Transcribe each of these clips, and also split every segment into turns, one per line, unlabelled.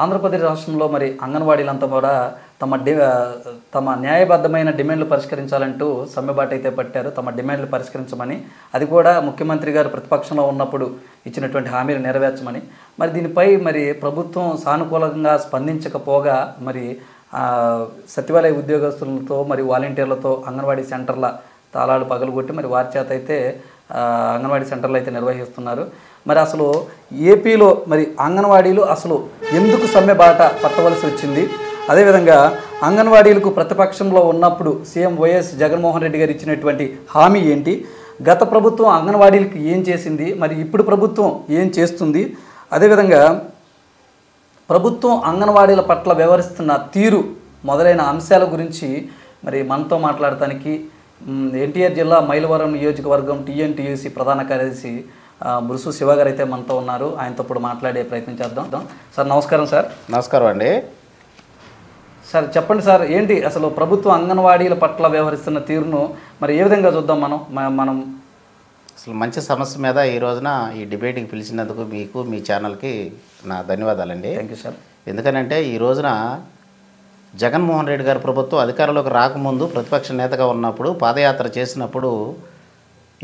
ఆంధ్రప్రదేశ్ రాష్ట్రంలో మరి అంగన్వాడీలంతా కూడా తమ న్యాయబద్ధమైన డిమాండ్లు పరిష్కరించాలంటూ సమ్మెబాటు అయితే పట్టారు. తమ డిమాండ్లు పరిష్కరించమని, అది కూడా ముఖ్యమంత్రి గారు ప్రతిపక్షంలో ఉన్నప్పుడు ఇచ్చినటువంటి హామీలు నెరవేర్చమని. మరి దీనిపై మరి ప్రభుత్వం సానుకూలంగా స్పందించకపోగా మరి సచివాలయ ఉద్యోగస్తులతో మరి వాలంటీర్లతో అంగన్వాడీ సెంటర్ల తాళాలు పగలగొట్టి మరి వారి చేత అయితే అంగన్వాడీ సెంటర్లు అయితే నిర్వహిస్తున్నారు. మరి అసలు ఏపీలో మరి అంగన్వాడీలు అసలు ఎందుకు సమ్మె బాట పట్టవలసి వచ్చింది, అదేవిధంగా అంగన్వాడీలకు ప్రతిపక్షంలో ఉన్నప్పుడు సీఎం వైఎస్ జగన్మోహన్ రెడ్డి గారు ఇచ్చినటువంటి హామీ ఏంటి, గత ప్రభుత్వం అంగన్వాడీలకు ఏం చేసింది, మరి ఇప్పుడు ప్రభుత్వం ఏం చేస్తుంది, అదేవిధంగా ప్రభుత్వం అంగన్వాడీల పట్ల వ్యవహరిస్తున్న తీరు మొదలైన అంశాల గురించి మరి మనతో మాట్లాడటానికి ఎన్టీఆర్ జిల్లా మైలవరం నియోజకవర్గం టీఎన్టీయూసీ ప్రధాన కార్యదర్శి బురుసు శివ గారు అయితే మనతో ఉన్నారు. ఆయనతో ఇప్పుడు మాట్లాడే ప్రయత్నం చేద్దాం. సార్ నమస్కారం. సార్
నమస్కారం అండి.
సార్ చెప్పండి సార్, ఏంటి అసలు ప్రభుత్వం అంగన్వాడీల పట్ల వ్యవహరిస్తున్న తీరును మరి ఏ విధంగా చూద్దాం మనం
అసలు మంచి సమస్య మీద ఈ రోజున ఈ డిబేట్కి పిలిచినందుకు మీకు మీ ఛానల్కి నా ధన్యవాదాలండి.
Thank you sir.
ఎందుకనంటే ఈ రోజున జగన్మోహన్ రెడ్డి గారి ప్రభుత్వం అధికారంలోకి రాకముందు ప్రతిపక్ష నేతగా ఉన్నప్పుడు పాదయాత్ర చేసినప్పుడు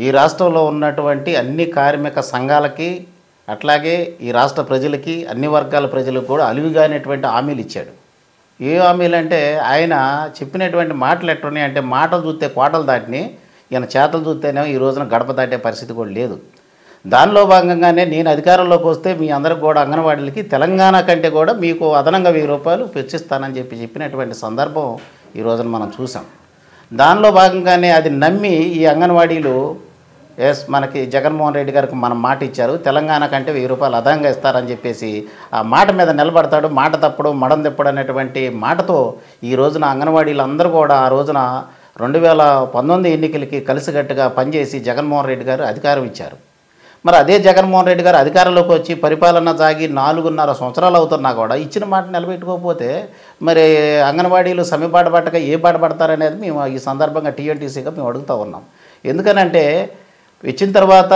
ఈ రాష్ట్రంలో ఉన్నటువంటి అన్ని కార్మిక సంఘాలకి అట్లాగే ఈ రాష్ట్ర ప్రజలకి అన్ని వర్గాల ప్రజలకు కూడా అలివిగానేటువంటి హామీలు ఇచ్చాడు. ఏ హామీలు అంటే ఆయన చెప్పినటువంటి మాటలు ఎట్టున్నాయి అంటే మాటలు చూస్తే కోటలు దాటిని, ఈయన చేతలు చూస్తేనేమో ఈ రోజున గడప దాటే పరిస్థితి కూడా లేదు. దానిలో భాగంగానే నేను అధికారంలోకి వస్తే మీ అందరికి కూడా అంగన్వాడీలకి తెలంగాణ కంటే కూడా మీకు అదనంగా 1000 రూపాయలు పెంచిస్తానని చెప్పినటువంటి సందర్భం ఈ రోజున మనం చూసాం. దానిలో భాగంగానే అది నమ్మి ఈ అంగన్వాడీలు మనకి జగన్మోహన్ రెడ్డి గారికి మనం మాట ఇచ్చారు, తెలంగాణ కంటే 1000 రూపాయలు అదనంగా ఇస్తారని చెప్పేసి ఆ మాట మీద నిలబడతాడు. మాట తప్పడు మడం తిప్పడు అనేటువంటి మాటతో ఈ రోజున అంగన్వాడీలు అందరూ కూడా ఆ రోజున 2019 ఎన్నికలకి కలిసికట్టుగా పనిచేసి జగన్మోహన్ రెడ్డి గారు అధికారం ఇచ్చారు. మరి అదే జగన్మోహన్ రెడ్డి గారు అధికారంలోకి వచ్చి పరిపాలన సాగి 4.5 సంవత్సరాలు అవుతున్నా కూడా ఇచ్చిన మాట నిలబెట్టుకోకపోతే మరి అంగన్వాడీలు సమ్మెబాట పట్టక ఏ బాట పడతారనేది మేము ఈ సందర్భంగా టీఎన్టీసీగా మేము అడుగుతూ ఉన్నాం. ఎందుకనంటే ఇచ్చిన తర్వాత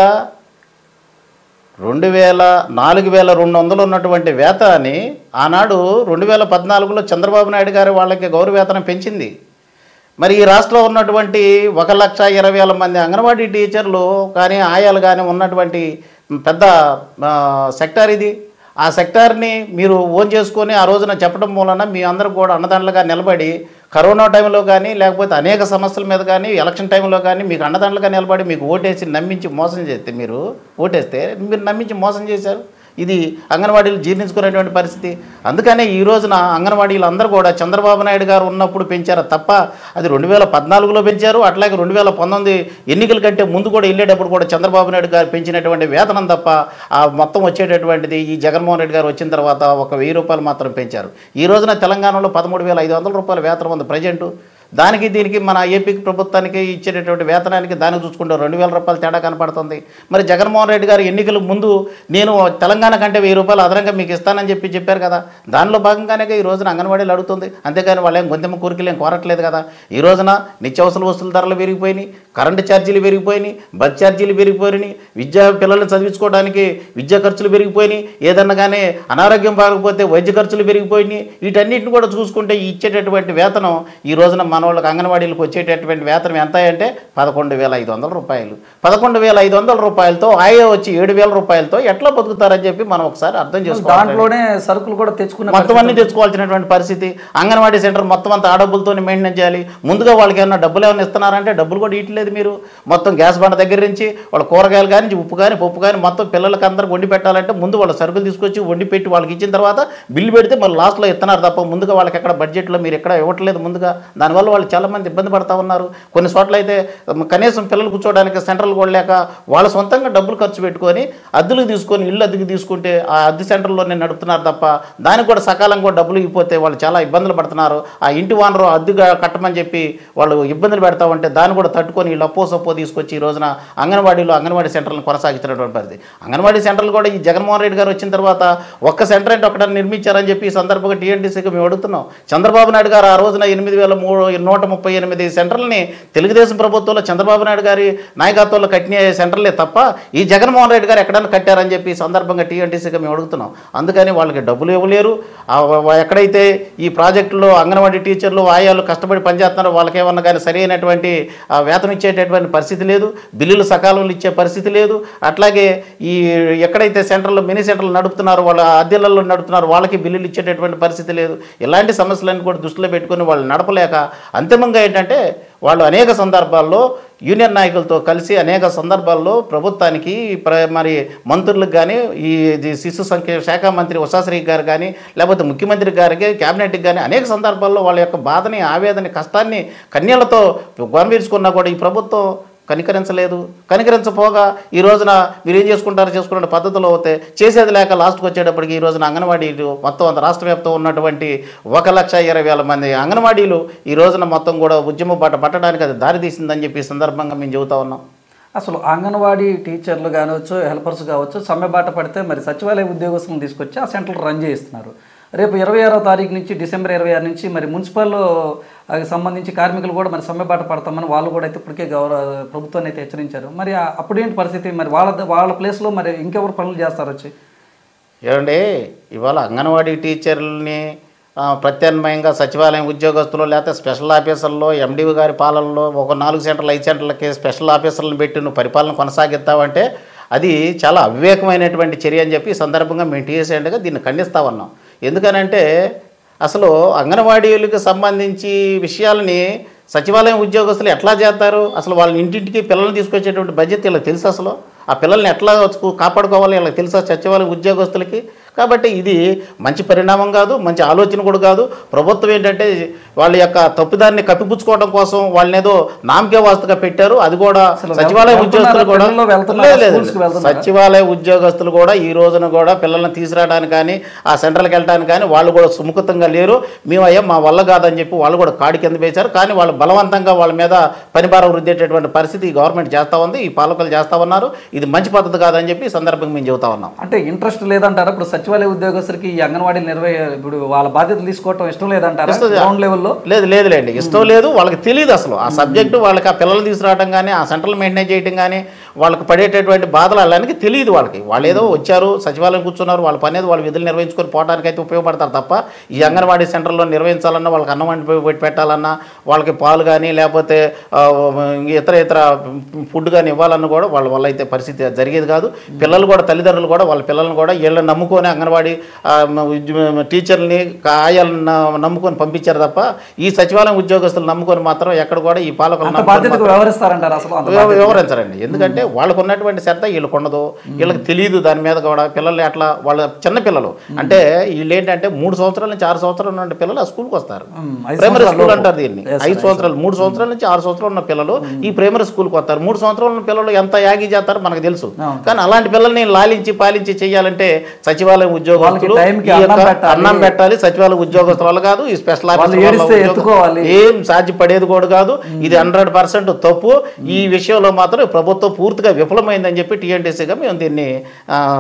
4,200 ఉన్నటువంటి వేతనాన్ని ఆనాడు 2014లో చంద్రబాబు నాయుడు గారు వాళ్ళకి గౌరవ వేతనం పెంచింది. మరి ఈ రాష్ట్రంలో ఉన్నటువంటి 1,20,000 మంది అంగన్వాడీ టీచర్లు కానీ ఆయాలు కానీ ఉన్నటువంటి పెద్ద సెక్టార్ ఇది. ఆ సెక్టార్ని మీరు ఓన్ చేసుకొని ఆ రోజున చెప్పడం మూలన మీ అందరూ కూడా అన్నదండలుగా నిలబడి కరోనా టైంలో కానీ లేకపోతే అనేక సమస్యల మీద కానీ ఎలక్షన్ టైంలో కానీ మీకు అండదండలుగా నిలబడి మీకు ఓటేసి నమ్మించి మోసం చేస్తే మీరు నమ్మించి మోసం చేశారు. ఇది అంగన్వాడీలు జీర్ణించుకునేటువంటి పరిస్థితి. అందుకనే ఈ రోజున అంగన్వాడీలు అందరూ కూడా చంద్రబాబు నాయుడు గారు ఉన్నప్పుడు పెంచారు తప్ప అది 2014లో పెంచారు. అట్లాగే 2019 ఎన్నికల కంటే ముందు కూడా వెళ్ళేటప్పుడు కూడా చంద్రబాబు నాయుడు గారు పెంచినటువంటి వేతనం తప్ప ఆ మొత్తం వచ్చేటటువంటిది ఈ జగన్మోహన్ రెడ్డి గారు వచ్చిన తర్వాత 1,000 రూపాయలు మాత్రం పెంచారు. ఈ రోజున తెలంగాణలో 13,500 రూపాయల వేతనం ఉంది ప్రజెంటు. దానికి దీనికి మన ఏపీ ప్రభుత్వానికి ఇచ్చేటటువంటి వేతనానికి దానికి చూసుకుంటే 2,000 రూపాయలు తేడా కనపడుతుంది. మరి జగన్మోహన్ రెడ్డి గారు ఎన్నికల ముందు నేను తెలంగాణ కంటే 1000 రూపాయలు అదనంగా మీకు ఇస్తానని చెప్పారు కదా. దానిలో భాగంగానే ఈ రోజున అంగన్వాడీలు అడుగుతుంది. అంతేకాని వాళ్ళేం గొంతెమ్మ కోరికలు ఏం కోరట్లేదు కదా. ఈ రోజున నిత్యావసర వస్తువుల ధరలు పెరిగిపోయినాయి, కరెంటు ఛార్జీలు పెరిగిపోయినాయి, బస్ ఛార్జీలు పెరిగిపోయినాయి, పిల్లల్ని చదివించుకోవడానికి విద్యా ఖర్చులు పెరిగిపోయినాయి, ఏదన్నా కానీ అనారోగ్యం బాగకపోతే వైద్య ఖర్చులు పెరిగిపోయినాయి. వీటన్నిటిని కూడా చూసుకుంటే ఇచ్చేటటువంటి వేతనం ఈ రోజున మన వాళ్ళకి అంగన్వాడీలకు వచ్చేటటువంటి వేతనం ఎంత అంటే 11,500 రూపాయలు. 11,500 రూపాయలతో ఆయే వచ్చి 7,000 రూపాయలతో ఎట్లా బతుకుతారని చెప్పి మనం ఒకసారి అర్థం చేసుకోవాలి.
దాంట్లోనే సరుకులు కూడా తెచ్చుకున్న
మొత్తం అన్ని తెచ్చుకోవాల్సినటువంటి పరిస్థితి. అంగన్వాడీ సెంటర్ మొత్తం అంతా ఆ డబ్బులతో మెయింటైన్ చేయాలి. ముందుగా వాళ్ళకి ఏమన్నా డబ్బులు ఏమైనా ఇస్తున్నారంటే డబ్బులు కూడా ఇట్లేదు. మీరు మొత్తం గ్యాస్ బండ దగ్గర నుంచి వాళ్ళ కూరగాయలు కానీ ఉప్పు కానీ పప్పు కానీ మొత్తం పిల్లలకి అందరికి వండి పెట్టాలంటే ముందు వాళ్ళ సరుకులు తీసుకొచ్చి వండి పెట్టి వాళ్ళకి ఇచ్చిన తర్వాత బిల్లు పెడితే మళ్ళీ లాస్ట్లో ఇస్తున్నారు తప్ప ముందుగా వాళ్ళకి ఎక్కడ బడ్జెట్లో మీరు ఎక్కడ ఇవ్వట్లేదు ముందుగా. దానివల్ల వాళ్ళు చాలామంది ఇబ్బంది పడుతూ ఉన్నారు. కొన్ని చోట్ల అయితే కనీసం పిల్లలు కూర్చోవడానికి సెంటర్లు కూడా లేక వాళ్ళ సొంతంగా డబ్బులు ఖర్చు పెట్టుకొని అద్దెలకు తీసుకొని ఇల్లు అద్దెకి తీసుకుంటే ఆ అద్దె సెంటర్లోనే నడుపుతున్నారు తప్ప దానికి కూడా సకాలంగా డబ్బులు ఇవ్వకపోతే వాళ్ళు చాలా ఇబ్బందులు పడుతున్నారు. ఆ ఇంటి ఓనరు అద్దెగా కట్టమని చెప్పి వాళ్ళు ఇబ్బందులు పెడతా ఉంటే దాన్ని కూడా తట్టుకొని లప్పో సప్పో తీసుకొచ్చి ఈ రోజున అంగన్వాడీ సెంటర్లను కొనసాగించినటువంటి పరిస్థితి. అంగన్వాడీ సెంటర్లు కూడా ఈ జగన్మోహన్ రెడ్డి గారు వచ్చిన తర్వాత ఒక్క సెంటర్ అంటే ఒకటి నిర్మించారని చెప్పి ఈ సందర్భంగా టీఎన్టీసీకి మేము అడుగుతున్నాం. చంద్రబాబు నాయుడు గారు ఆ రోజున 8,300 138 సెంటర్లని తెలుగుదేశం ప్రభుత్వంలో చంద్రబాబు నాయుడు గారి నాయకత్వంలో కట్టిన సెంటర్లే తప్ప ఈ జగన్మోహన్ రెడ్డి గారు ఎక్కడైనా కట్టారని చెప్పి సందర్భంగా టీఎన్టీసీగా మేము అడుగుతున్నాం. అందుకని వాళ్ళకి డబ్బులు ఇవ్వలేరు. ఎక్కడైతే ఈ ప్రాజెక్టులో అంగన్వాడీ టీచర్లు ఆయాలు కష్టపడి పనిచేస్తున్నారో వాళ్ళకేమన్నా కానీ సరైనటువంటి వేతనం ఇచ్చేటటువంటి పరిస్థితి లేదు, బిల్లులు సకాలంలో ఇచ్చే పరిస్థితి లేదు. అట్లాగే ఈ ఎక్కడైతే సెంటర్లు మినీ సెంటర్లు నడుపుతున్నారో వాళ్ళ అద్దెలలో నడుపుతున్నారో వాళ్ళకి బిల్లులు ఇచ్చేటటువంటి పరిస్థితి లేదు. ఇలాంటి సమస్యలను కూడా దృష్టిలో పెట్టుకుని వాళ్ళు నడపలేక అంతిమంగా ఏంటంటే వాళ్ళు అనేక సందర్భాల్లో యూనియన్ నాయకులతో కలిసి అనేక సందర్భాల్లో ప్రభుత్వానికి మరి మంత్రులకు కానీ ఈ శిశు సంక్షేమ శాఖ మంత్రి ఉషాశ్రీ గారు కానీ లేకపోతే ముఖ్యమంత్రి గారికి క్యాబినెట్కి కానీ అనేక సందర్భాల్లో వాళ్ళ యొక్క బాధని ఆవేదన కష్టాన్ని కన్యలతో గంభీర్చుకున్నా కూడా ఈ ప్రభుత్వం కనికరించలేదు. కనికరించపోగా ఈ రోజున మీరు ఏం చేసుకుంటారో పద్ధతిలో అవుతే చేసేది లేక లాస్ట్కి వచ్చేటప్పటికి ఈ రోజున అంగన్వాడీలు మొత్తం అంత రాష్ట్ర వ్యాప్తంగా ఉన్నటువంటి 1,20,000 మంది అంగన్వాడీలు ఈ రోజున మొత్తం కూడా ఉద్యమ బాట పట్టడానికి అది దారి తీసిందని చెప్పి సందర్భంగా మేము చెబుతా ఉన్నాం.
అసలు అంగన్వాడీ టీచర్లు కావచ్చు, హెల్పర్స్ కావచ్చు, సమ్మె బాట పడితే మరి సచివాలయ ఉద్యోగస్తులను తీసుకొచ్చి ఆ సెంటర్లు రన్ చేయిస్తున్నారు. రేపు 26వ తారీఖు నుంచి డిసెంబర్ 26 నుంచి మరి మున్సిపల్లో సంబంధించి కార్మికులు కూడా మరి సమ్మె బాట పడతామని వాళ్ళు కూడా అయితే ఇప్పటికే ప్రభుత్వాన్ని అయితే హెచ్చరించారు. మరి అప్పుడేంటి పరిస్థితి? మరి వాళ్ళ ప్లేస్లో మరి ఇంకెవరు పనులు చేస్తారు వచ్చి?
ఏమండి, ఇవాళ అంగన్వాడీ టీచర్లని ప్రత్యామ్నాయంగా సచివాలయం ఉద్యోగస్తులు లేకపోతే స్పెషల్ ఆఫీసర్లో ఎండీ గారి పాలనలో ఒక 4 సెంటర్లు 5 సెంటర్లకి స్పెషల్ ఆఫీసర్లను పెట్టి నువ్వు పరిపాలన కొనసాగిస్తావంటే అది చాలా అవివేకమైనటువంటి చర్య అని చెప్పి ఈ సందర్భంగా మేము టీఎస్ఐగా దీన్ని ఖండిస్తా ఉన్నాం. ఎందుకనంటే అసలు అంగన్వాడీలకు సంబంధించి విషయాలని సచివాలయం ఉద్యోగస్తులు ఎట్లా చేస్తారు? అసలు వాళ్ళని ఇంటింటికి పిల్లల్ని తీసుకొచ్చేటువంటి బాధ్యత వీళ్ళకి తెలుసు. అసలు ఆ పిల్లల్ని ఎట్లా కాపాడుకోవాలి వీళ్ళకి తెలుసా సచివాలయం ఉద్యోగస్తులకి? కాబట్టి ఇది మంచి పరిణామం కాదు, మంచి ఆలోచన కూడా కాదు. ప్రభుత్వం ఏంటంటే వాళ్ళ యొక్క తప్పుదారిని కప్పిపుచ్చుకోవడం కోసం వాళ్ళని ఏదో నామకే వాస్తుగా పెట్టారు. అది కూడా సచివాలయ ఉద్యోగస్తులు కూడా సచివాలయ ఉద్యోగస్తులు కూడా ఈ రోజున కూడా పిల్లల్ని తీసుకురావడానికి కానీ ఆ సెంటర్లకు వెళ్ళడానికి కానీ వాళ్ళు కూడా సుముఖతంగా లేరు. మేమయ్యా మా వల్ల కాదని చెప్పి వాళ్ళు కూడా కాడి కింద వేశారు. కానీ వాళ్ళు బలవంతంగా వాళ్ళ మీద పనిభారం వృద్ధేటటువంటి పరిస్థితి ఈ గవర్నమెంట్ చేస్తూ ఉంది, ఈ పాలకులు చేస్తూ ఉన్నారు. ఇది మంచి పద్ధతి కాదని చెప్పి ఈ సందర్భంగా మేము చెబుతా ఉన్నాం.
అంటే ఇంట్రెస్ట్ లేదంటారా? ఇప్పుడు సచివాలయ ఉద్యోగస్తులకి ఈ అంగన్వాడీ ఇప్పుడు వాళ్ళ బాధ్యతలు తీసుకోవటం ఇష్టం లేదంటారా? గ్రౌండ్ లెవెల్లో
లేదులేండి, ఇష్టం లేదు. వాళ్ళకి తెలియదు అసలు ఆ సబ్జెక్టు. వాళ్ళకి ఆ పిల్లలు తీసుకురావడం కానీ ఆ సెంటర్లు మెయింటైన్ చేయడం కానీ వాళ్ళకి పడేటటువంటి బాధలు అలానికి తెలియదు. వాళ్ళు ఏదో వచ్చారు, సచివాలయం కూర్చున్నారు, వాళ్ళ పని ఏదో వాళ్ళ విధులు నిర్వహించుకొని పోవడానికి అయితే ఉపయోగపడతారు తప్ప ఈ అంగన్వాడీ సెంటర్లో నిర్వహించాలన్నా వాళ్ళకి అన్నం వండి పెట్టాలన్నా వాళ్ళకి పాలు కానీ లేకపోతే ఇతర ఫుడ్ కానీ ఇవ్వాలన్నా కూడా వాళ్ళ వల్ల అయితే పరిస్థితి జరిగేది కాదు. పిల్లలు కూడా తల్లిదండ్రులు కూడా వాళ్ళ పిల్లలను కూడా వీళ్ళని నమ్ముకొని అంగన్వాడీ టీచర్ని ఆయాలను నమ్ముకొని పంపించారు తప్ప ఈ సచివాలయం ఉద్యోగస్తులు నమ్ముకొని మాత్రం ఎక్కడ కూడా ఈ పాలకులు వివరించారండి. ఎందుకంటే వాళ్ళకు ఉన్నటువంటి శ్రద్ధ వీళ్ళకు ఉండదు, వీళ్ళకి తెలియదు దాని మీద కూడా. పిల్లలు ఎట్లా వాళ్ళ చిన్న పిల్లలు అంటే వీళ్ళు ఏంటంటే 3 సంవత్సరాల నుంచి 6 సంవత్సరాలు ఉన్న పిల్లలు ఆ స్కూల్కి వస్తారు. ప్రైమరీ స్కూల్ అంటారు దీన్ని. 5 సంవత్సరాలు 3 సంవత్సరాల నుంచి 6 సంవత్సరాలు ఉన్న పిల్లలు ఈ ప్రైమరీ స్కూల్కి వస్తారు. 3 సంవత్సరాలు ఉన్న పిల్లలు ఎంత యాగి చేస్తారో మనకు తెలుసు. కానీ అలాంటి పిల్లల్ని లాలించి పాలించి చేయాలంటే సచివాలయం ఉద్యోగస్తులు అన్నం పెట్టాలి. సచివాలయ ఉద్యోగస్తుల వల్ల కాదు, ఈ స్పెషల్ ఆఫీసర్ ఏం సాధ్యపడేది కూడా కాదు. ఇది 100% తప్పు. ఈ విషయంలో మాత్రం ప్రభుత్వం పూర్తిగా విఫలమైందని చెప్పి టీఎన్టీసీగా మేము దీన్ని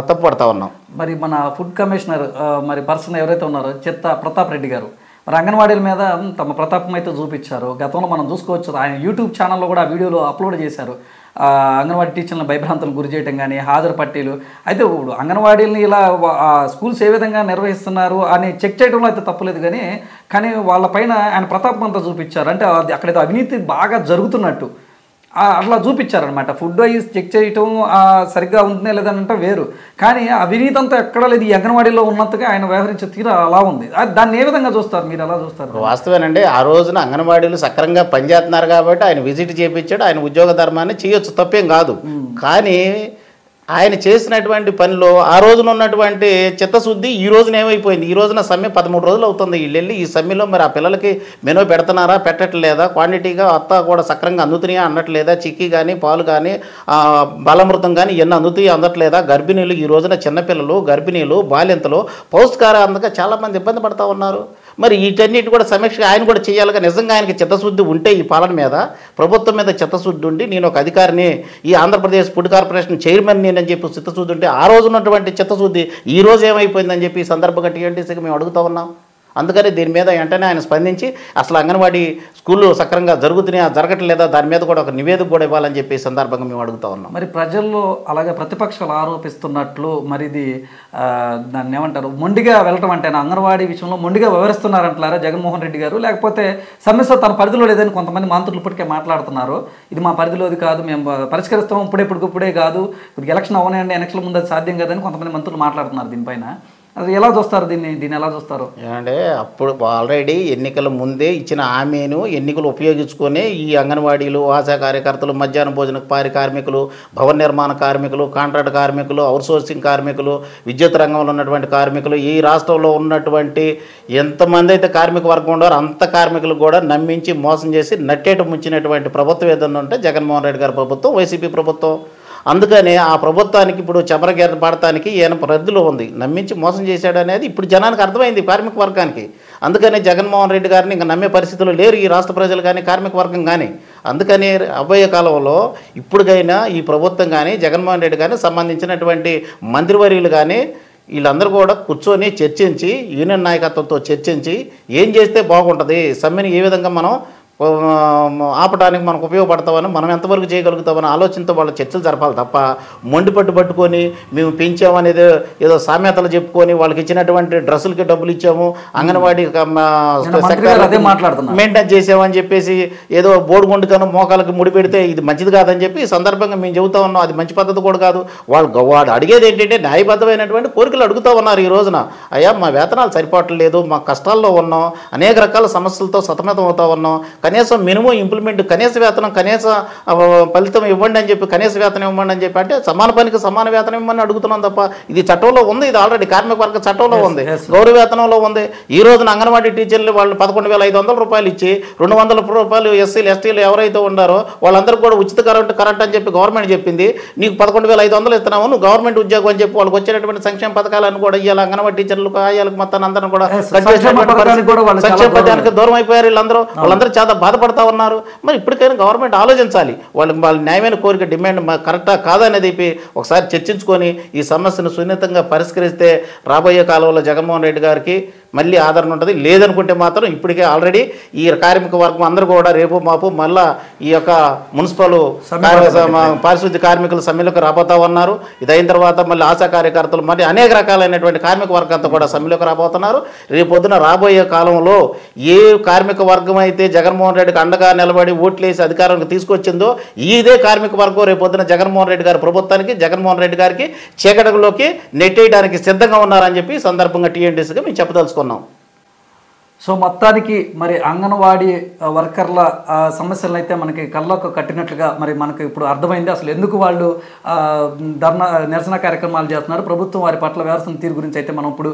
తప్పుపడతా ఉన్నాం.
మరి మన ఫుడ్ కమిషనర్ మరి పర్సన్ ఎవరైతే ఉన్నారో చిత్త ప్రతాప్ రెడ్డి గారు మరి అంగన్వాడీల మీద తమ ప్రతాపం అయితే చూపించారు. గతంలో మనం చూసుకోవచ్చు, ఆయన యూట్యూబ్ ఛానల్లో కూడా ఆ వీడియోలు అప్లోడ్ చేశారు. అంగన్వాడీ టీచర్లను భయభ్రాంతులు గురి చేయడం కానీ హాజరు పట్టీలు అయితే ఇప్పుడు అంగన్వాడీలని ఇలా స్కూల్స్ ఏ విధంగా నిర్వహిస్తున్నారు అని చెక్ చేయడంలో అయితే తప్పులేదు. కానీ వాళ్ళపైన ఆయన ప్రతాపం అంతా చూపించారు. అంటే అక్కడైతే అవినీతి బాగా జరుగుతున్నట్టు అట్లా చూపించారనమాట. ఫుడ్ అయ్యి చెక్ చేయటం సరిగ్గా ఉంటుందే లేదంటే వేరు, కానీ అవినీతి అంతా ఎక్కడా లేదు. ఈ అంగన్వాడీలో ఉన్నట్టుగా ఆయన వ్యవహరించే తీరు అలా ఉంది. దాన్ని ఏ విధంగా చూస్తారు, మీరు ఎలా చూస్తారు?
వాస్తవేనండి, ఆ రోజున అంగన్వాడీలు సక్రమంగా పనిచేస్తున్నారు కాబట్టి ఆయన విజిట్ చేయించాడు. ఆయన ఉద్యోగ ధర్మాన్ని చేయొచ్చు, తప్పేం కాదు. కానీ ఆయన చేసినటువంటి పనిలో ఆ రోజున ఉన్నటువంటి చిత్తశుద్ధి ఈ రోజున ఏమైపోయింది? ఈ రోజున సమ్మె 13 రోజులు అవుతుంది. వీళ్ళు వెళ్ళి ఈ సమ్మెలో మరి ఆ పిల్లలకి మెనూ పెడుతున్నారా, పెట్టట్లేదా, క్వాంటిటీగా అత్త కూడా సక్రంగా అందుతున్నాయా అన్నట్లేదా, చిక్కీ కానీ పాలు కానీ బలమృతం కానీ ఎన్ని అందుతాయి అందట్లేదా, గర్భిణీలు ఈ రోజున చిన్నపిల్లలు గర్భిణీలు బాలింతలు పౌష్టికార అందక చాలామంది ఇబ్బంది పడుతూ ఉన్నారు. మరి వీటన్నిటి కూడా సమీక్ష ఆయన కూడా చేయాలిగా. నిజంగా ఆయనకి చిత్తశుద్ధి ఉంటే ఈ పాలన మీద ప్రభుత్వం మీద చిత్తశుద్ధి ఉండి నేను ఒక అధికారిని, ఈ ఆంధ్రప్రదేశ్ ఫుడ్ కార్పొరేషన్ చైర్మన్ నేనని చెప్పి చిత్తశుద్ధి ఉంటే ఆ రోజు ఉన్నటువంటి చిత్తశుద్ధి ఈ రోజు ఏమైపోయిందని చెప్పి ఈ సందర్భంగా టీఎన్టీసీకి మేము అడుగుతూ ఉన్నాం. అందుకని దీని మీద వెంటనే ఆయన స్పందించి అసలు అంగన్వాడీ స్కూళ్ళు సక్రమంగా జరుగుతున్నాయా జరగట్లేదా దాని మీద కూడా ఒక నివేదిక కూడా ఇవ్వాలని చెప్పి సందర్భంగా మేము అడుగుతా ఉన్నాం.
మరి ప్రజల్లో అలాగే ప్రతిపక్షాలు ఆరోపిస్తున్నట్లు మరి ఇది దాన్ని ఏమంటారు, మొండిగా వెళ్ళటం అంటే అంగన్వాడీ విషయంలో మొండిగా వివరిస్తున్నారంటారా జగన్మోహన్ రెడ్డి గారు, లేకపోతే సమస్య తన పరిధిలో లేదని కొంతమంది మంత్రులు ఇప్పటికే మాట్లాడుతున్నారు. ఇది మా పరిధిలోది కాదు, మేము పరిష్కరిస్తాం ఇప్పుడే కాదు, ఇప్పుడు ఎలక్షన్ అవనండి, ఎలక్షన్ ముందు అది సాధ్యం కాదని కొంతమంది మంత్రులు మాట్లాడుతున్నారు. దీనిపైన అది ఎలా చూస్తారు, దీన్ని ఎలా చూస్తారు?
అంటే అప్పుడు ఆల్రెడీ ఎన్నికల ముందే ఇచ్చిన హామీను ఎన్నికలు ఉపయోగించుకొని ఈ అంగన్వాడీలు, ఆశా కార్యకర్తలు, మధ్యాహ్న భోజన కార్మికులు, భవన నిర్మాణ కార్మికులు, కాంట్రాక్ట్ కార్మికులు, అవుట్సోర్సింగ్ కార్మికులు, విద్యుత్ రంగంలో ఉన్నటువంటి కార్మికులు, ఈ రాష్ట్రంలో ఉన్నటువంటి ఎంతమంది అయితే కార్మిక వర్గం ఉన్నారో అంత కార్మికులు కూడా నమ్మించి మోసం చేసి నట్టేట ముంచినటువంటి ప్రభుత్వం ఏదన్నా ఉంటే జగన్మోహన్ రెడ్డి గారి ప్రభుత్వం, వైసీపీ ప్రభుత్వం. అందుకని ఆ ప్రభుత్వానికి ఇప్పుడు చెమరగీత పడటానికి ఈయన పరిధిలో ఉంది. నమ్మించి మోసం చేశాడు అనేది ఇప్పుడు జనానికి అర్థమైంది, కార్మిక వర్గానికి. అందుకని జగన్మోహన్ రెడ్డి గారిని ఇంకా నమ్మే పరిస్థితులు లేరు ఈ రాష్ట్ర ప్రజలు కానీ కార్మిక వర్గం కానీ. అందుకని రాబోయే కాలంలో ఇప్పుడుకైనా ఈ ప్రభుత్వం కానీ జగన్మోహన్ రెడ్డి కానీ సంబంధించినటువంటి మంత్రివర్యులు కానీ వీళ్ళందరూ కూడా కూర్చొని చర్చించి యూనియన్ నాయకత్వంతో చర్చించి ఏం చేస్తే బాగుంటుంది, సమ్మెని ఏ విధంగా మనం ఆపడానికి మనకు ఉపయోగపడతామని, మనం ఎంతవరకు చేయగలుగుతామని ఆలోచనతో వాళ్ళ చర్చలు జరపాలి తప్ప మొండిపట్టు పట్టుకొని మేము పెంచామనేది ఏదో సామెతలు చెప్పుకొని వాళ్ళకి ఇచ్చినటువంటి డ్రెస్సులకి డబ్బులు ఇచ్చాము, అంగన్వాడీ మెయింటైన్ చేసామని చెప్పేసి ఏదో బోడుగుండుకను మోకాలకి ముడి పెడితే ఇది మంచిది కాదని చెప్పి ఈ సందర్భంగా మేము చెబుతా ఉన్నాం. అది మంచి పద్ధతి కూడా కాదు. వాడు అడిగేది ఏంటంటే న్యాయబద్ధమైనటువంటి కోరికలు అడుగుతూ ఉన్నారు ఈ రోజున. అయ్యా మా వేతనాలు సరిపోవట్లేదు, మా కష్టాల్లో ఉన్నాం, అనేక రకాల సమస్యలతో సతమతం అవుతా ఉన్నాం, కనీసం మినిమం ఇంప్లిమెంట్ కనీస వేతనం కనీస ఫలితం ఇవ్వండి అని చెప్పి, కనీస వేతనం ఇవ్వండి అని చెప్పి, అంటే సమాన పనికి సమాన వేతనం ఇవ్వమని అడుగుతున్నాం తప్ప ఇది చట్టంలో ఉంది. ఇది ఆల్రెడీ కార్మిక వర్గ చట్టంలో ఉంది, గౌరవ వేతనంలో ఉంది. ఈ రోజున అంగన్వాడీ టీచర్లు వాళ్ళు 11,500 రూపాయలు ఇచ్చి 200 రూపాయలు ఎస్సీలు ఎస్టీలు ఎవరైతే ఉన్నారో వాళ్ళందరికీ కూడా ఉచిత కరెంట్ అని చెప్పి గవర్నమెంట్ చెప్పింది. నీకు 11,500 ఇస్తున్నాము, నువ్వు గవర్నమెంట్ ఉద్యోగం అని చెప్పి వాళ్ళకి వచ్చేటటువంటి సంక్షేమ పథకాలను కూడా ఇవ్వాలి. అంగన్వాడీ టీచర్లు ఆయాలకు మొత్తాన్ని అందరూ కూడా సంక్షేమ పథకానికి దూరం అయిపోయారు. వాళ్ళందరూ చాలా బాధపడతా ఉన్నారు. మరి ఇప్పటికైనా గవర్నమెంట్ ఆలోచించాలి, వాళ్ళ న్యాయమైన కోరిక డిమాండ్ కరెక్టా కాదనేది ఒకసారి చర్చించుకొని ఈ సమస్యను సున్నితంగా పరిష్కరిస్తే రాబోయే కాలంలో జగన్మోహన్ రెడ్డి గారికి మళ్ళీ ఆదరణ ఉంటుంది. లేదనుకుంటే మాత్రం ఇప్పటికే ఆల్రెడీ ఈ కార్మిక వర్గం అందరూ కూడా రేపు మాపు మళ్ళా ఈ యొక్క మున్సిపల్ పారిశుద్ధ్య కార్మికుల సమ్మెలోకి రాబోతా ఉన్నారు. ఇది అయిన తర్వాత మళ్ళీ ఆశా కార్యకర్తలు మరి అనేక రకాలైనటువంటి కార్మిక వర్గంతో కూడా సమ్మెలోకి రాబోతున్నారు. రేపొద్దున రాబోయే కాలంలో ఏ కార్మిక వర్గం అయితే జగన్మోహన్ రెడ్డికి అండగా నిలబడి ఓట్లేసి అధికారానికి తీసుకొచ్చిందో ఇదే కార్మిక వర్గం రేపొద్దున జగన్మోహన్ రెడ్డి గారి ప్రభుత్వానికి, జగన్మోహన్ రెడ్డి గారికి చీకటిలోకి నెట్టేయడానికి సిద్ధంగా ఉన్నారని చెప్పి సందర్భంగా టీఎన్టీసీగా మేము చెప్పదలుచుకున్నాం.
సో మొత్తానికి మరి అంగన్వాడీ వర్కర్ల సమస్యలను అయితే మనకి కళ్ళకు కట్టినట్లుగా మరి మనకు ఇప్పుడు అర్థమైంది అసలు ఎందుకు వాళ్ళు నిరసన కార్యక్రమాలు చేస్తున్నారు. ప్రభుత్వం వారి పట్ల వ్యవస్థను తీరు గురించి అయితే మనం ఇప్పుడు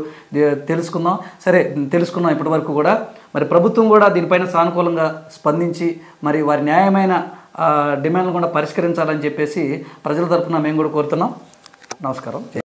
తెలుసుకున్నాం ఇప్పటి వరకు కూడా. మరి ప్రభుత్వం కూడా దీనిపైన సానుకూలంగా స్పందించి మరి వారి న్యాయమైన డిమాండ్లు కూడా పరిష్కరించాలని చెప్పేసి ప్రజల తరఫున మేము కూడా కోరుతున్నాం. నమస్కారం.